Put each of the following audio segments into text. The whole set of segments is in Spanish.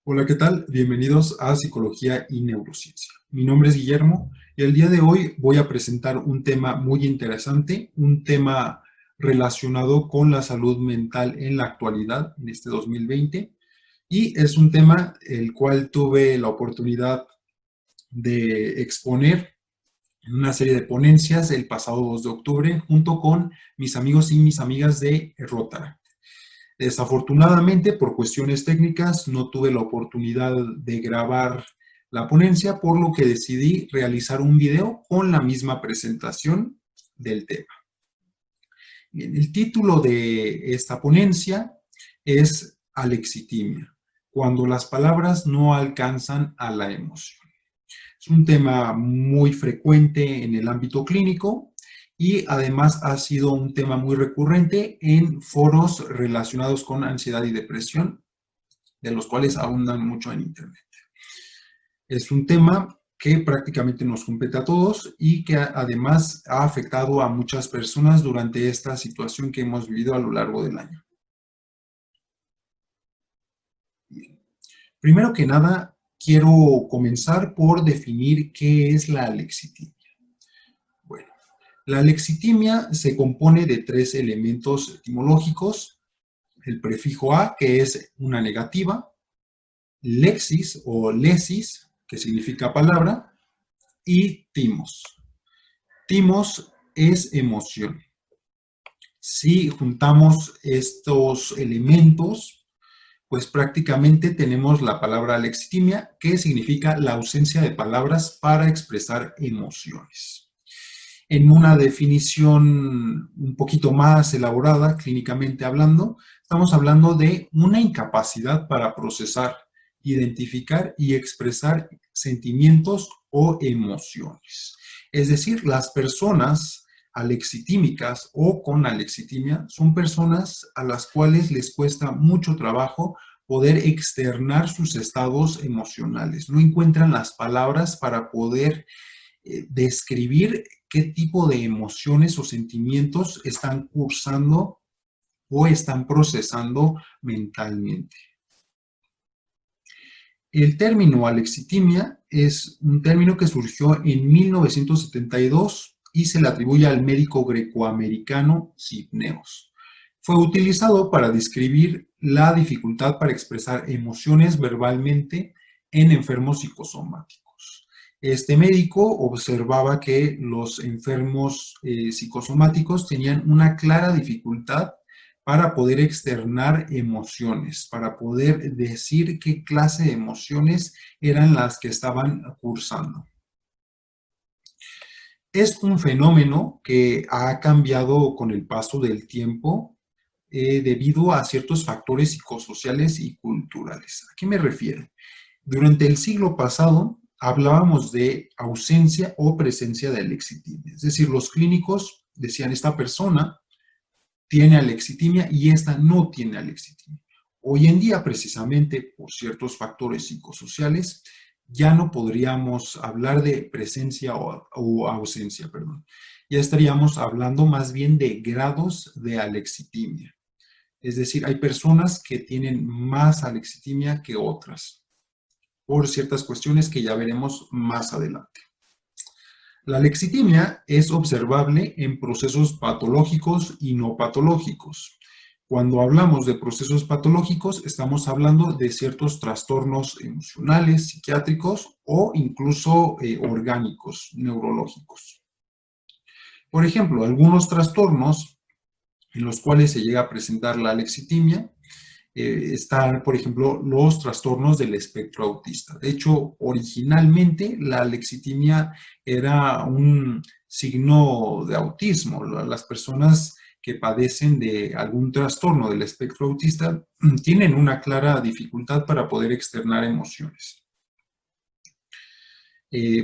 Hola, ¿qué tal? Bienvenidos a Psicología y Neurociencia. Mi nombre es Guillermo y el día de hoy voy a presentar un tema muy interesante, un tema relacionado con la salud mental en la actualidad, en este 2020, y es un tema el cual tuve la oportunidad de exponer en una serie de ponencias el pasado 2 de octubre junto con mis amigos y mis amigas de Rotaract. Desafortunadamente, por cuestiones técnicas, no tuve la oportunidad de grabar la ponencia, por lo que decidí realizar un video con la misma presentación del tema. Bien, el título de esta ponencia es Alexitimia, cuando las palabras no alcanzan a la emoción. Es un tema muy frecuente en el ámbito clínico y además ha sido un tema muy recurrente en foros relacionados con ansiedad y depresión, de los cuales abundan mucho en Internet. Es un tema que prácticamente nos compete a todos y que además ha afectado a muchas personas durante esta situación que hemos vivido a lo largo del año. Bien. Primero que nada, quiero comenzar por definir qué es la alexitimia. Bueno, la alexitimia se compone de tres elementos etimológicos: el prefijo a, que es una negativa; lexis o lesis, que significa palabra; y timos. Timos es emoción. Si juntamos estos elementos, pues prácticamente tenemos la palabra alexitimia, que significa la ausencia de palabras para expresar emociones. En una definición un poquito más elaborada, clínicamente hablando, estamos hablando de una incapacidad para procesar, identificar y expresar sentimientos o emociones. Es decir, las personas alexitímicas o con alexitimia son personas a las cuales les cuesta mucho trabajo poder externar sus estados emocionales. No encuentran las palabras para poder describir qué tipo de emociones o sentimientos están cursando o están procesando mentalmente. El término alexitimia es un término que surgió en 1972 y se le atribuye al médico grecoamericano Cypneos. Fue utilizado para describir la dificultad para expresar emociones verbalmente en enfermos psicosomáticos. Este médico observaba que los enfermos psicosomáticos tenían una clara dificultad para poder externar emociones, para poder decir qué clase de emociones eran las que estaban cursando. Es un fenómeno que ha cambiado con el paso del tiempo debido a ciertos factores psicosociales y culturales. ¿A qué me refiero? Durante el siglo pasado hablábamos de ausencia o presencia de alexitimia. Es decir, los clínicos decían: esta persona tiene alexitimia y esta no tiene alexitimia. Hoy en día, precisamente por ciertos factores psicosociales, ya no podríamos hablar de presencia o ausencia, perdón. Ya estaríamos hablando más bien de grados de alexitimia. Es decir, hay personas que tienen más alexitimia que otras, por ciertas cuestiones que ya veremos más adelante. La alexitimia es observable en procesos patológicos y no patológicos. Cuando hablamos de procesos patológicos, estamos hablando de ciertos trastornos emocionales, psiquiátricos o incluso orgánicos, neurológicos. Por ejemplo, algunos trastornos en los cuales se llega a presentar la alexitimia están, por ejemplo, los trastornos del espectro autista. De hecho, originalmente la alexitimia era un signo de autismo. Las personas que padecen de algún trastorno del espectro autista tienen una clara dificultad para poder externar emociones.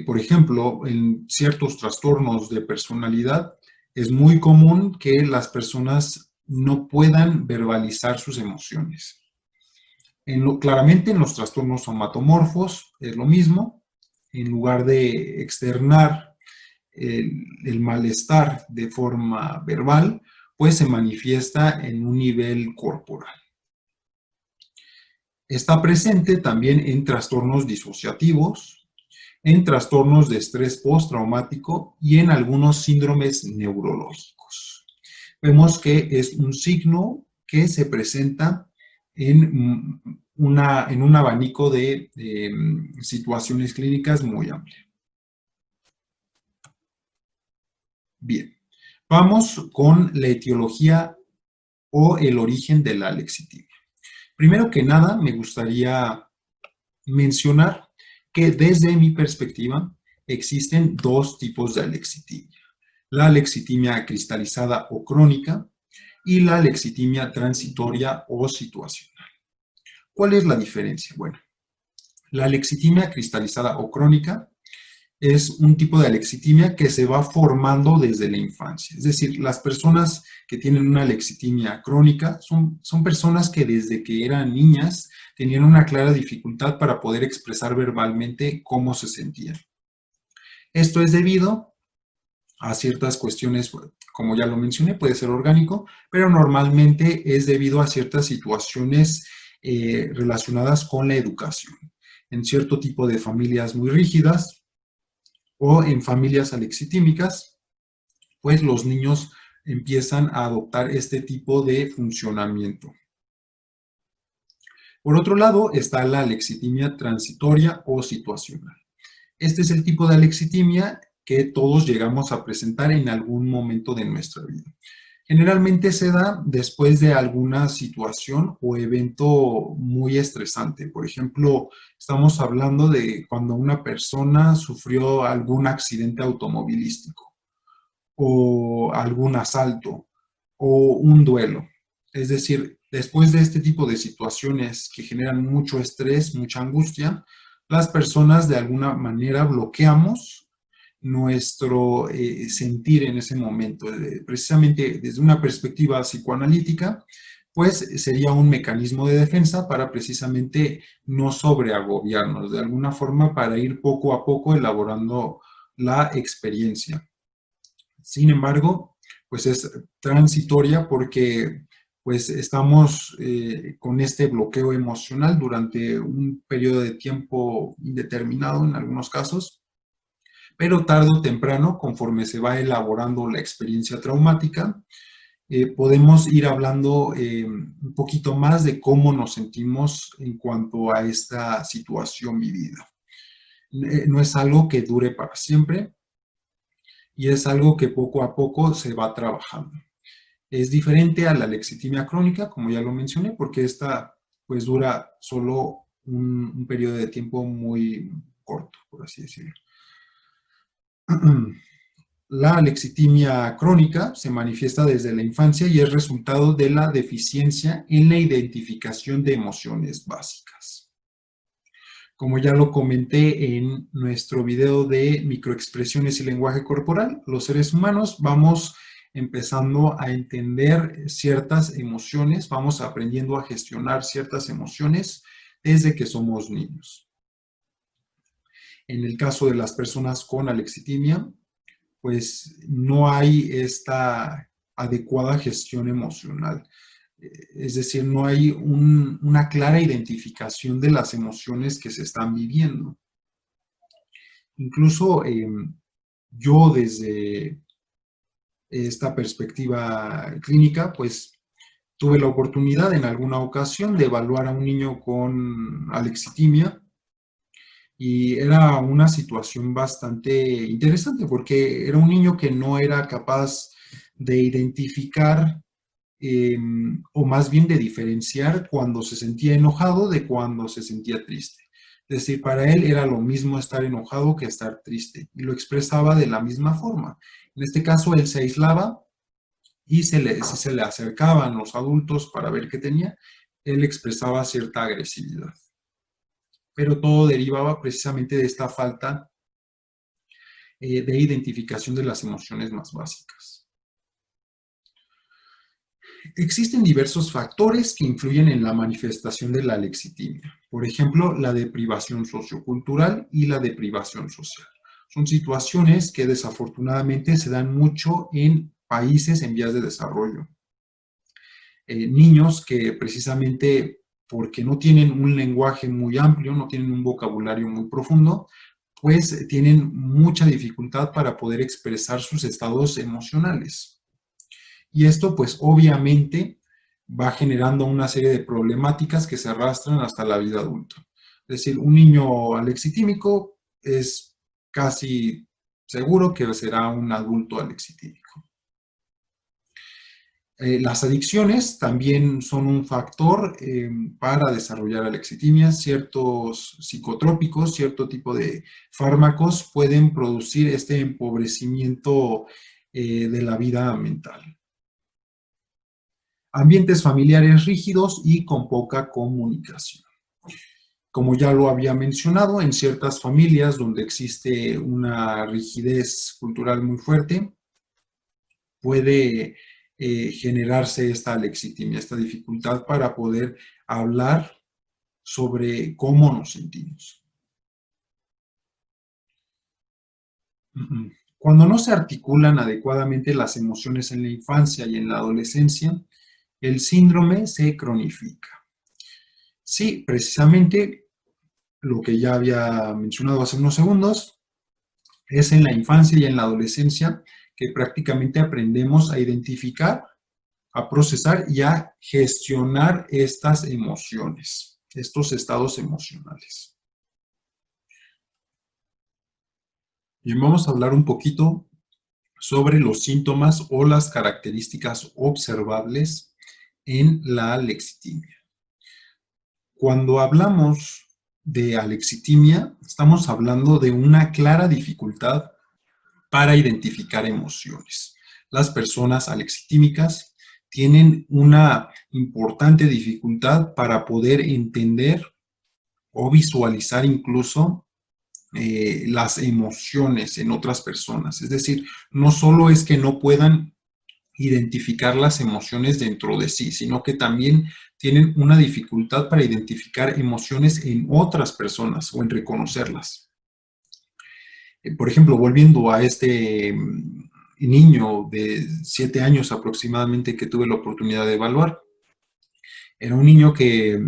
Por ejemplo, en ciertos trastornos de personalidad es muy común que las personas no puedan verbalizar sus emociones. Claramente en los trastornos somatomorfos es lo mismo. En lugar de externar el malestar de forma verbal, pues se manifiesta en un nivel corporal. Está presente también en trastornos disociativos, en trastornos de estrés postraumático y en algunos síndromes neurológicos. Vemos que es un signo que se presenta en, en un abanico de situaciones clínicas muy amplio. Bien, vamos con la etiología o el origen de la alexitimia. Primero que nada, me gustaría mencionar que desde mi perspectiva existen dos tipos de alexitimia. La alexitimia cristalizada o crónica y la alexitimia transitoria o situacional. ¿Cuál es la diferencia? Bueno, la alexitimia cristalizada o crónica es un tipo de alexitimia que se va formando desde la infancia. Es decir, las personas que tienen una alexitimia crónica son personas que desde que eran niñas tenían una clara dificultad para poder expresar verbalmente cómo se sentían. Esto es debido a ciertas cuestiones, como ya lo mencioné, puede ser orgánico, pero normalmente es debido a ciertas situaciones relacionadas con la educación. En cierto tipo de familias muy rígidas, o en familias alexitímicas, pues los niños empiezan a adoptar este tipo de funcionamiento. Por otro lado, está la alexitimia transitoria o situacional. Este es el tipo de alexitimia que todos llegamos a presentar en algún momento de nuestra vida. Generalmente se da después de alguna situación o evento muy estresante. Por ejemplo, estamos hablando de cuando una persona sufrió algún accidente automovilístico o algún asalto o un duelo. Es decir, después de este tipo de situaciones que generan mucho estrés, mucha angustia, las personas de alguna manera bloqueamos nuestro sentir en ese momento. Precisamente desde una perspectiva psicoanalítica, pues sería un mecanismo de defensa para precisamente no sobreagobiarnos, de alguna forma para ir poco a poco elaborando la experiencia. Sin embargo, pues es transitoria porque pues estamos con este bloqueo emocional durante un periodo de tiempo indeterminado en algunos casos, pero tarde o temprano, conforme se va elaborando la experiencia traumática, podemos ir hablando un poquito más de cómo nos sentimos en cuanto a esta situación vivida. No es algo que dure para siempre y es algo que poco a poco se va trabajando. Es diferente a la lexitimia crónica, como ya lo mencioné, porque esta pues dura solo un periodo de tiempo muy corto, por así decirlo. La lexitimia crónica se manifiesta desde la infancia y es resultado de la deficiencia en la identificación de emociones básicas. Como ya lo comenté en nuestro video de microexpresiones y lenguaje corporal, los seres humanos vamos empezando a entender ciertas emociones, vamos aprendiendo a gestionar ciertas emociones desde que somos niños. En el caso de las personas con alexitimia, pues no hay esta adecuada gestión emocional. Es decir, no hay una clara identificación de las emociones que se están viviendo. Incluso yo desde esta perspectiva clínica, pues tuve la oportunidad en alguna ocasión de evaluar a un niño con alexitimia y era una situación bastante interesante porque era un niño que no era capaz de identificar o más bien de diferenciar cuando se sentía enojado de cuando se sentía triste. Es decir, para él era lo mismo estar enojado que estar triste y lo expresaba de la misma forma. En este caso, él se aislaba y si se le acercaban los adultos para ver qué tenía, él expresaba cierta agresividad. Pero todo derivaba precisamente de esta falta de identificación de las emociones más básicas. Existen diversos factores que influyen en la manifestación de la lexitimia. Por ejemplo, la deprivación sociocultural y la deprivación social. Son situaciones que desafortunadamente se dan mucho en países en vías de desarrollo. Niños que precisamente porque no tienen un lenguaje muy amplio, no tienen un vocabulario muy profundo, pues tienen mucha dificultad para poder expresar sus estados emocionales. Y esto pues obviamente va generando una serie de problemáticas que se arrastran hasta la vida adulta. Es decir, un niño alexitímico es casi seguro que será un adulto alexitímico. Las adicciones también son un factor para desarrollar alexitimia. Ciertos psicotrópicos, cierto tipo de fármacos pueden producir este empobrecimiento de la vida mental. Ambientes familiares rígidos y con poca comunicación. Como ya lo había mencionado, en ciertas familias donde existe una rigidez cultural muy fuerte, puede generarse esta alexitimia, esta dificultad para poder hablar sobre cómo nos sentimos. Cuando no se articulan adecuadamente las emociones en la infancia y en la adolescencia, el síndrome se cronifica. Sí, precisamente lo que ya había mencionado hace unos segundos, es en la infancia y en la adolescencia que prácticamente aprendemos a identificar, a procesar y a gestionar estas emociones, estos estados emocionales. Bien, vamos a hablar un poquito sobre los síntomas o las características observables en la alexitimia. Cuando hablamos de alexitimia, estamos hablando de una clara dificultad para identificar emociones. Las personas alexitímicas tienen una importante dificultad para poder entender o visualizar incluso las emociones en otras personas. Es decir, no solo es que no puedan identificar las emociones dentro de sí, sino que también tienen una dificultad para identificar emociones en otras personas o en reconocerlas. Por ejemplo, volviendo a este niño de 7 años aproximadamente que tuve la oportunidad de evaluar, era un niño que,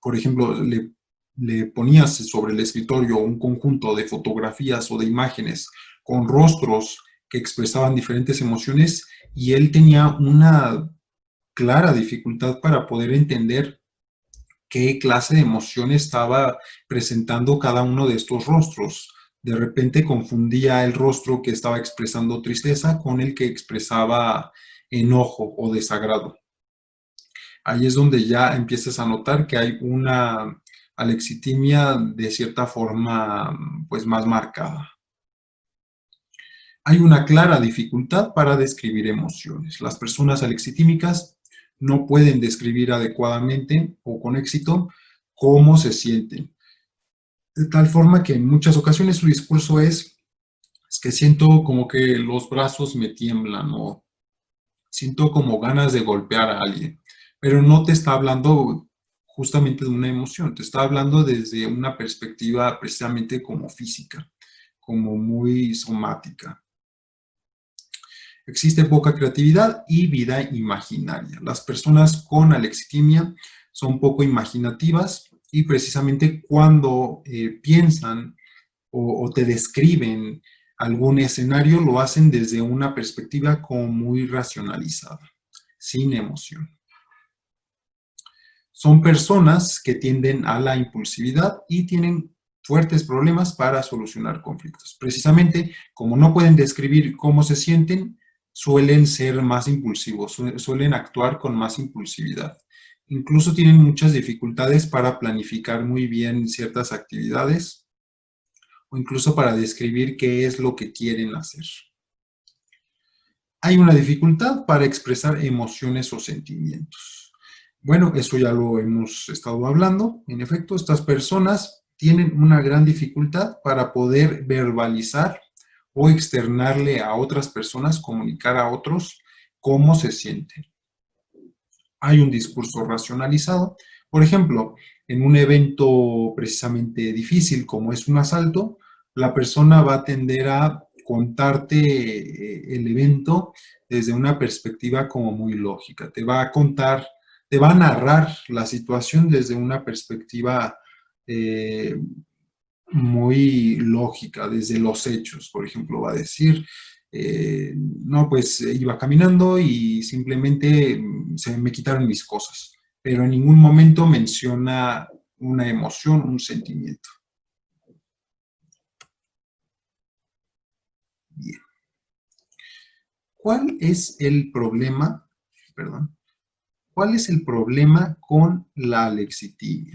por ejemplo, le ponías sobre el escritorio un conjunto de fotografías o de imágenes con rostros que expresaban diferentes emociones y él tenía una clara dificultad para poder entender qué clase de emoción estaba presentando cada uno de estos rostros. De repente confundía el rostro que estaba expresando tristeza con el que expresaba enojo o desagrado. Ahí es donde ya empiezas a notar que hay una alexitimia de cierta forma pues más marcada. Hay una clara dificultad para describir emociones. Las personas alexitímicas no pueden describir adecuadamente o con éxito cómo se sienten. De tal forma que en muchas ocasiones su discurso es que siento como que los brazos me tiemblan o siento como ganas de golpear a alguien, pero no te está hablando justamente de una emoción, te está hablando desde una perspectiva precisamente como física, como muy somática. Existe poca creatividad y vida imaginaria. Las personas con alexitimia son poco imaginativas y precisamente cuando piensan o te describen algún escenario, lo hacen desde una perspectiva como muy racionalizada, sin emoción. Son personas que tienden a la impulsividad y tienen fuertes problemas para solucionar conflictos. Precisamente, como no pueden describir cómo se sienten, suelen ser más impulsivos, suelen actuar con más impulsividad. Incluso tienen muchas dificultades para planificar muy bien ciertas actividades o incluso para describir qué es lo que quieren hacer. Hay una dificultad para expresar emociones o sentimientos. Bueno, eso ya lo hemos estado hablando. En efecto, estas personas tienen una gran dificultad para poder verbalizar o externarle a otras personas, comunicar a otros cómo se sienten. Hay un discurso racionalizado. Por ejemplo, en un evento precisamente difícil como es un asalto, la persona va a tender a contarte el evento desde una perspectiva como muy lógica. Te va a contar te va a narrar la situación desde una perspectiva eh, muy lógica, desde los hechos. Por ejemplo, va a decir, no, pues iba caminando y simplemente se me quitaron mis cosas, pero en ningún momento menciona una emoción, un sentimiento. Bien. ¿Cuál es el problema? Perdón. ¿Cuál es el problema con la alexitimia?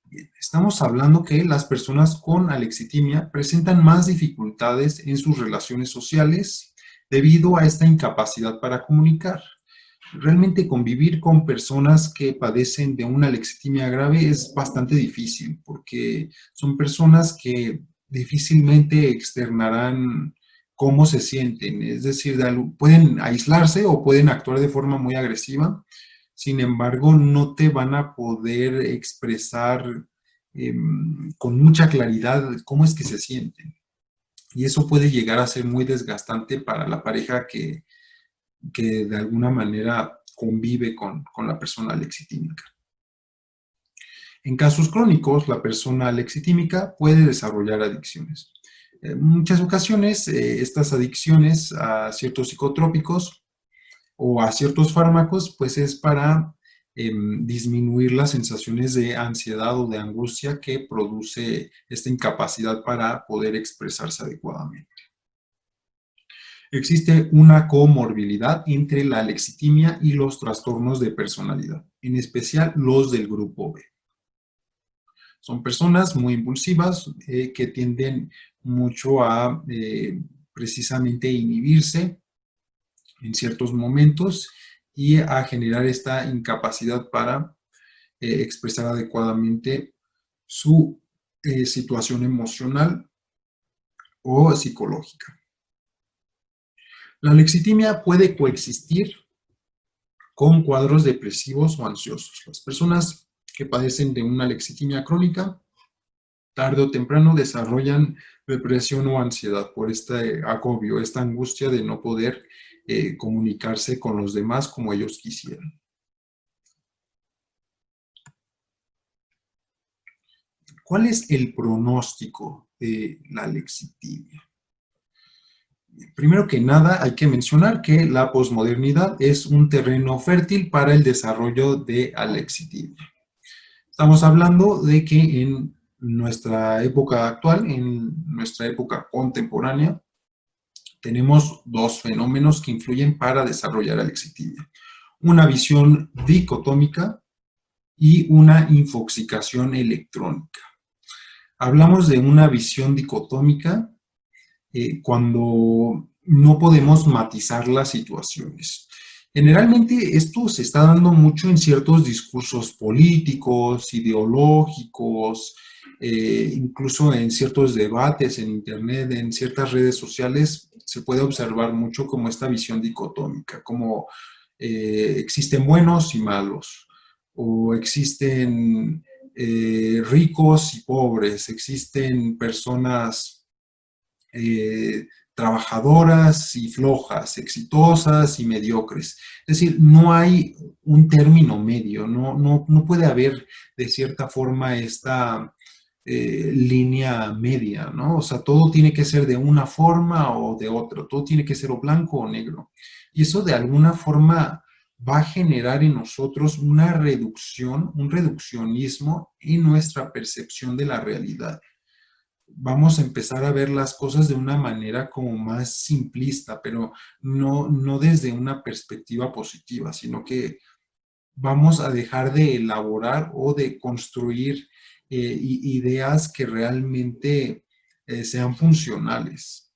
Bien, estamos hablando que las personas con alexitimia presentan más dificultades en sus relaciones sociales debido a esta incapacidad para comunicar. Realmente convivir con personas que padecen de una alexitimia grave es bastante difícil porque son personas que difícilmente externarán cómo se sienten, es decir, pueden aislarse o pueden actuar de forma muy agresiva. Sin embargo, no te van a poder expresar con mucha claridad cómo es que se sienten. Y eso puede llegar a ser muy desgastante para la pareja que de alguna manera convive con la persona alexitímica. En casos crónicos, la persona alexitímica puede desarrollar adicciones. En muchas ocasiones, estas adicciones a ciertos psicotrópicos o a ciertos fármacos, pues es para disminuir las sensaciones de ansiedad o de angustia que produce esta incapacidad para poder expresarse adecuadamente. Existe una comorbilidad entre la alexitimia y los trastornos de personalidad, en especial los del grupo B. Son personas muy impulsivas que tienden mucho a precisamente inhibirse en ciertos momentos y a generar esta incapacidad para expresar adecuadamente su situación emocional o psicológica. La alexitimia puede coexistir con cuadros depresivos o ansiosos. Las personas que padecen de una alexitimia crónica, tarde o temprano desarrollan depresión o ansiedad por este agobio, esta angustia de no poder comunicarse con los demás como ellos quisieran. ¿Cuál es el pronóstico de la alexitimia? Primero que nada, hay que mencionar que la posmodernidad es un terreno fértil para el desarrollo de alexitimia. Estamos hablando de que en nuestra época actual, en nuestra época contemporánea, tenemos dos fenómenos que influyen para desarrollar alexitimia. Una visión dicotómica y una infoxicación electrónica. Hablamos de una visión dicotómica cuando no podemos matizar las situaciones. Generalmente esto se está dando mucho en ciertos discursos políticos, ideológicos, incluso en ciertos debates en internet, en ciertas redes sociales, se puede observar mucho como esta visión dicotómica, como existen buenos y malos, o existen ricos y pobres, existen personas trabajadoras y flojas, exitosas y mediocres. Es decir, no hay un término medio, no puede haber de cierta forma esta línea media, ¿no? O sea, todo tiene que ser de una forma o de otra, todo tiene que ser o blanco o negro. Y eso de alguna forma va a generar en nosotros una reducción, un reduccionismo en nuestra percepción de la realidad. Vamos a empezar a ver las cosas de una manera como más simplista, pero no desde una perspectiva positiva, sino que vamos a dejar de elaborar o de construir ideas que realmente sean funcionales.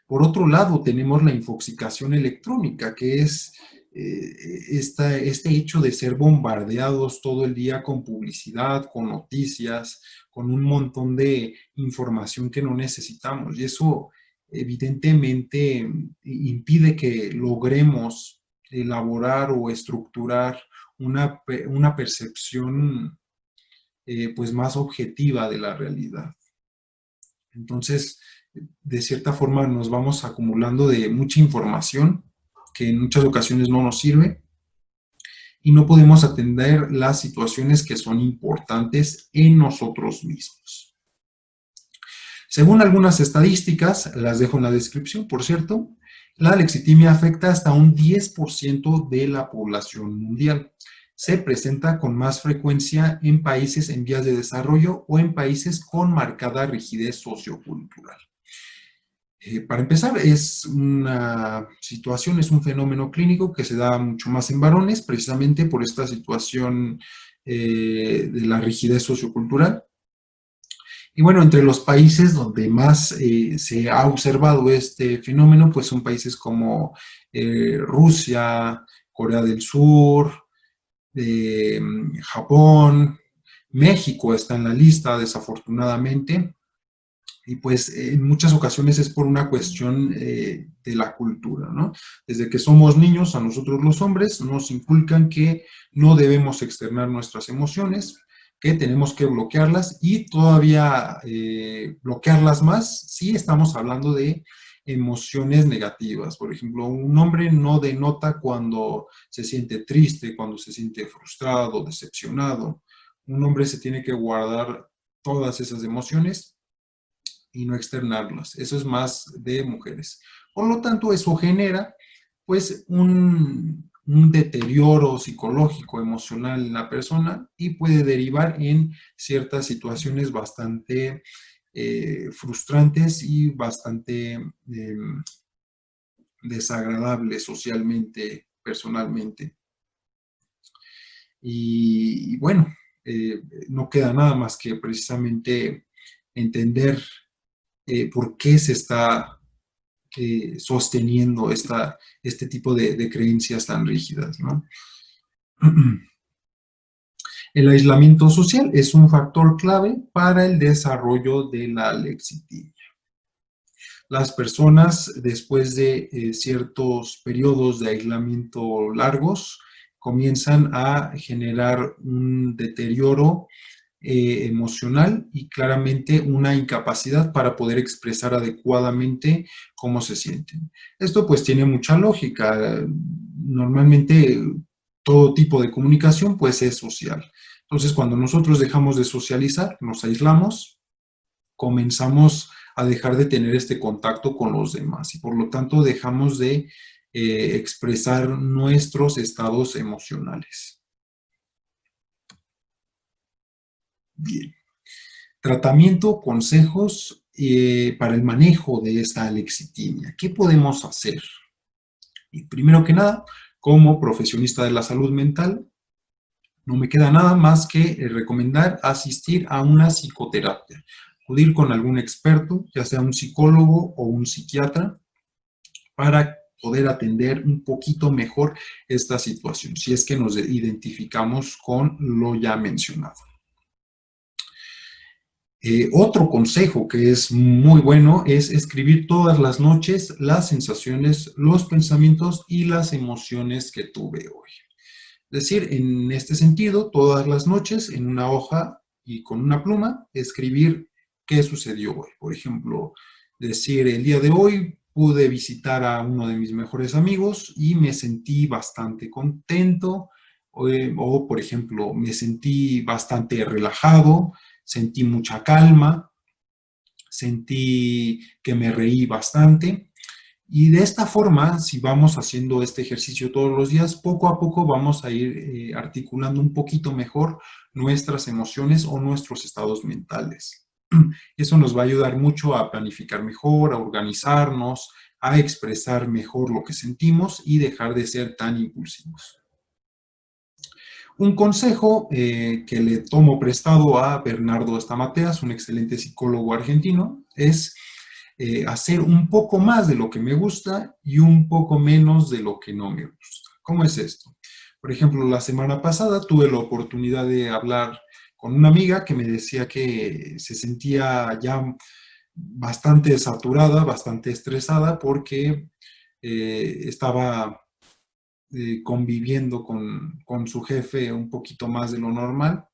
Por otro lado, tenemos la infoxicación electrónica, que es este hecho de ser bombardeados todo el día con publicidad, con noticias, con un montón de información que no necesitamos. Y eso evidentemente impide que logremos elaborar o estructurar una percepción pues más objetiva de la realidad. Entonces, de cierta forma nos vamos acumulando de mucha información que en muchas ocasiones no nos sirve y no podemos atender las situaciones que son importantes en nosotros mismos. Según algunas estadísticas, las dejo en la descripción, por cierto, la lexitimia afecta hasta un 10% de la población mundial. Se presenta con más frecuencia en países en vías de desarrollo o en países con marcada rigidez sociocultural. Para empezar, es una situación, es un fenómeno clínico que se da mucho más en varones, precisamente por esta situación de la rigidez sociocultural. Y bueno, entre los países donde más se ha observado este fenómeno, pues son países como Rusia, Corea del Sur, Japón, México está en la lista, desafortunadamente, y pues en muchas ocasiones es por una cuestión de la cultura, ¿no? Desde que somos niños, a nosotros los hombres nos inculcan que no debemos externar nuestras emociones, que tenemos que bloquearlas y todavía bloquearlas más si estamos hablando de emociones negativas. Por ejemplo, un hombre no denota cuando se siente triste, cuando se siente frustrado, decepcionado. Un hombre se tiene que guardar todas esas emociones y no externarlas. Eso es más de mujeres. Por lo tanto, eso genera pues un deterioro psicológico, emocional en la persona y puede derivar en ciertas situaciones bastante frustrantes y bastante desagradables socialmente, personalmente. Y bueno, no queda nada más que precisamente entender por qué se está sosteniendo este tipo de creencias tan rígidas, ¿no? El aislamiento social es un factor clave para el desarrollo de la lexitimia. Las personas, después de ciertos periodos de aislamiento largos, comienzan a generar un deterioro emocional y claramente una incapacidad para poder expresar adecuadamente cómo se sienten. Esto pues tiene mucha lógica. Normalmente todo tipo de comunicación pues es social. Entonces cuando nosotros dejamos de socializar, nos aislamos, comenzamos a dejar de tener este contacto con los demás y por lo tanto dejamos de expresar nuestros estados emocionales. Bien. Tratamiento, consejos para el manejo de esta lexitimia. ¿Qué podemos hacer? Y primero que nada, como profesionista de la salud mental, no me queda nada más que recomendar asistir a una psicoterapia, acudir con algún experto, ya sea un psicólogo o un psiquiatra, para poder atender un poquito mejor esta situación, si es que nos identificamos con lo ya mencionado. Otro consejo que es muy bueno es escribir todas las noches las sensaciones, los pensamientos y las emociones que tuve hoy. Es decir, en este sentido, todas las noches en una hoja y con una pluma, escribir qué sucedió hoy. Por ejemplo, decir el día de hoy pude visitar a uno de mis mejores amigos y me sentí bastante contento, o por ejemplo, me sentí bastante relajado, sentí mucha calma, sentí que me reí bastante. Y de esta forma, si vamos haciendo este ejercicio todos los días, poco a poco vamos a ir articulando un poquito mejor nuestras emociones o nuestros estados mentales. Eso nos va a ayudar mucho a planificar mejor, a organizarnos, a expresar mejor lo que sentimos y dejar de ser tan impulsivos. Un consejo que le tomo prestado a Bernardo Stamateas, un excelente psicólogo argentino, es hacer un poco más de lo que me gusta y un poco menos de lo que no me gusta. ¿Cómo es esto? Por ejemplo, la semana pasada tuve la oportunidad de hablar con una amiga que me decía que se sentía ya bastante saturada, bastante estresada porque estaba conviviendo con su jefe un poquito más de lo normal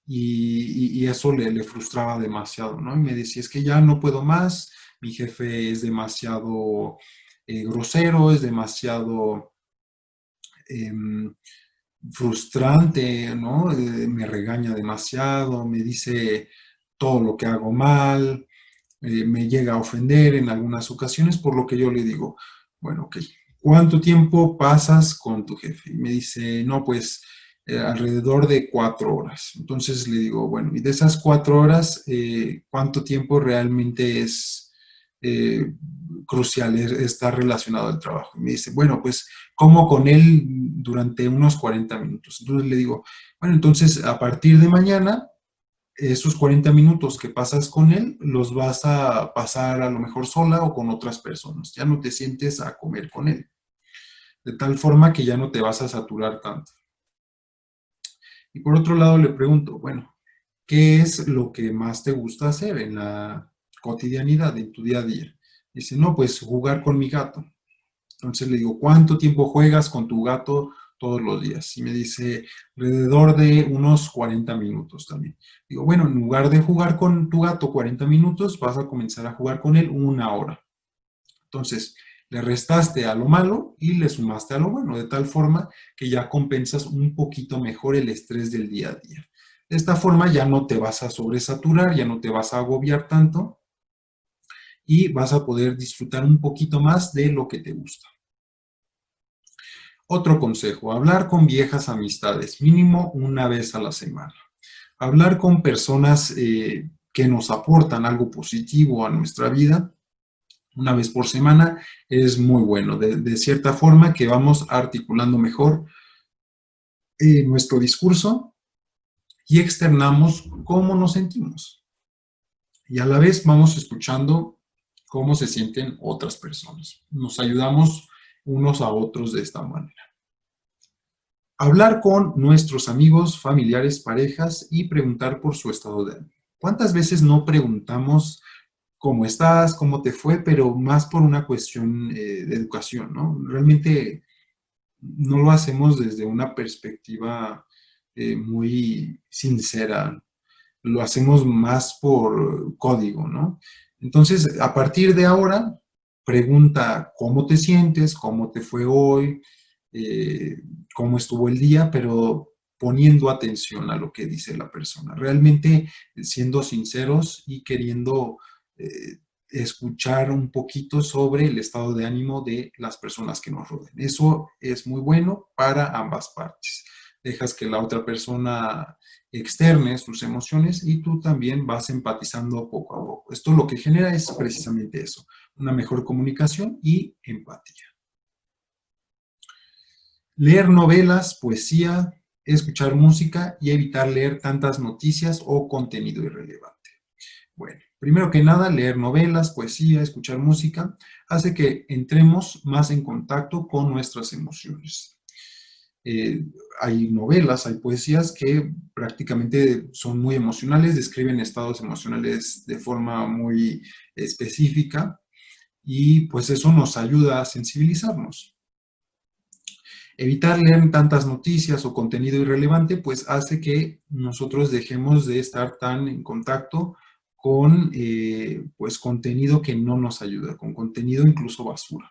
y eso le frustraba demasiado, ¿no? Y me decía, es que ya no puedo más, mi jefe es demasiado grosero, es demasiado em, frustrante, ¿no? Me regaña demasiado, me dice todo lo que hago mal, me llega a ofender en algunas ocasiones, por lo que yo le digo, bueno, ok, ¿cuánto tiempo pasas con tu jefe? Y me dice, no, pues alrededor de 4 horas. Entonces le digo, bueno, y de esas 4 horas, ¿cuánto tiempo realmente es crucial, está relacionado al trabajo? Y me dice, bueno, pues como con él durante unos 40 minutos. Entonces le digo, bueno, entonces a partir de mañana esos 40 minutos que pasas con él los vas a pasar a lo mejor sola o con otras personas. Ya no te sientes a comer con él. De tal forma que ya no te vas a saturar tanto. Y por otro lado le pregunto, bueno, ¿qué es lo que más te gusta hacer en la cotidianidad, en tu día a día? Dice, no, pues jugar con mi gato. Entonces le digo, ¿cuánto tiempo juegas con tu gato todos los días? Y me dice, alrededor de unos 40 minutos también. Digo, bueno, en lugar de jugar con tu gato 40 minutos, vas a comenzar a jugar con él 1 hora. Entonces, le restaste a lo malo y le sumaste a lo bueno, de tal forma que ya compensas un poquito mejor el estrés del día a día. De esta forma ya no te vas a sobresaturar, ya no te vas a agobiar tanto y vas a poder disfrutar un poquito más de lo que te gusta. Otro consejo, hablar con viejas amistades, mínimo una vez a la semana. Hablar con personas que nos aportan algo positivo a nuestra vida, una vez por semana, es muy bueno. De cierta forma que vamos articulando mejor nuestro discurso y externamos cómo nos sentimos. Y a la vez vamos escuchando cómo se sienten otras personas. Nos ayudamos unos a otros de esta manera. Hablar con nuestros amigos, familiares, parejas y preguntar por su estado de ánimo. ¿Cuántas veces no preguntamos cómo estás, cómo te fue, pero más por una cuestión de educación, ¿no? Realmente no lo hacemos desde una perspectiva muy sincera, lo hacemos más por código, ¿no? Entonces, a partir de ahora, pregunta cómo te sientes, cómo te fue hoy, eh, cómo estuvo el día, pero poniendo atención a lo que dice la persona, realmente siendo sinceros y queriendo escuchar un poquito sobre el estado de ánimo de las personas que nos rodean. Eso es muy bueno para ambas partes. Dejas que la otra persona externe sus emociones y tú también vas empatizando poco a poco. Esto lo que genera es precisamente eso, una mejor comunicación y empatía. Leer novelas, poesía, escuchar música y evitar leer tantas noticias o contenido irrelevante. Bueno, primero que nada, leer novelas, poesía, escuchar música, hace que entremos más en contacto con nuestras emociones. Eh, Hay novelas, hay poesías que prácticamente son muy emocionales, describen estados emocionales de forma muy específica y pues eso nos ayuda a sensibilizarnos. Evitar leer tantas noticias o contenido irrelevante, pues hace que nosotros dejemos de estar tan en contacto con pues contenido que no nos ayuda, con contenido incluso basura.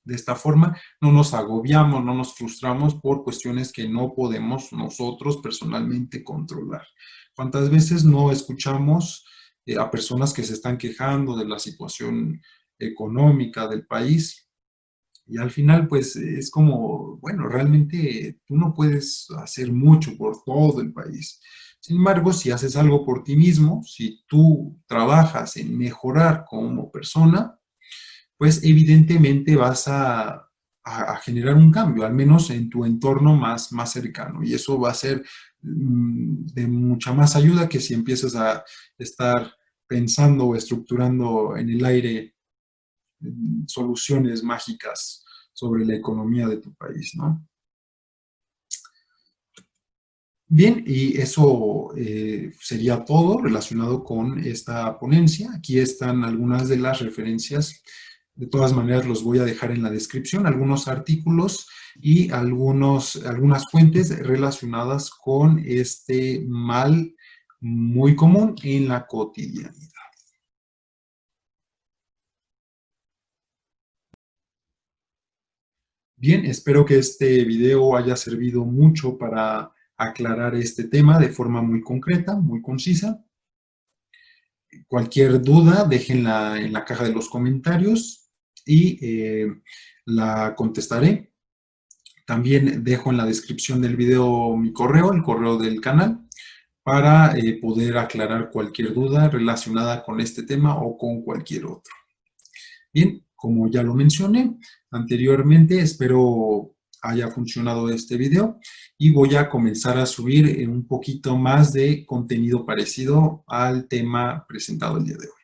De esta forma no nos agobiamos, no nos frustramos por cuestiones que no podemos nosotros personalmente controlar. ¿Cuántas veces no escuchamos a personas que se están quejando de la situación económica del país? Y al final, pues es como, bueno, realmente tú no puedes hacer mucho por todo el país. Sin embargo, si haces algo por ti mismo, si tú trabajas en mejorar como persona, pues evidentemente vas a generar un cambio, al menos en tu entorno más cercano. Y eso va a ser de mucha más ayuda que si empiezas a estar pensando o estructurando en el aire soluciones mágicas sobre la economía de tu país, ¿no? Bien, y eso sería todo relacionado con esta ponencia. Aquí están algunas de las referencias. De todas maneras, los voy a dejar en la descripción, algunos artículos y algunas fuentes relacionadas con este mal muy común en la cotidianidad. Bien, espero que este video haya servido mucho para aclarar este tema de forma muy concreta, muy concisa. Cualquier duda, déjenla en la caja de los comentarios y la contestaré. También dejo en la descripción del video mi correo, el correo del canal, para poder aclarar cualquier duda relacionada con este tema o con cualquier otro. Bien, como ya lo mencioné anteriormente, espero haya funcionado este video y voy a comenzar a subir un poquito más de contenido parecido al tema presentado el día de hoy.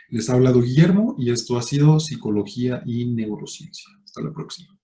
Les ha hablado Guillermo y esto ha sido Psicología y Neurociencia. Hasta la próxima.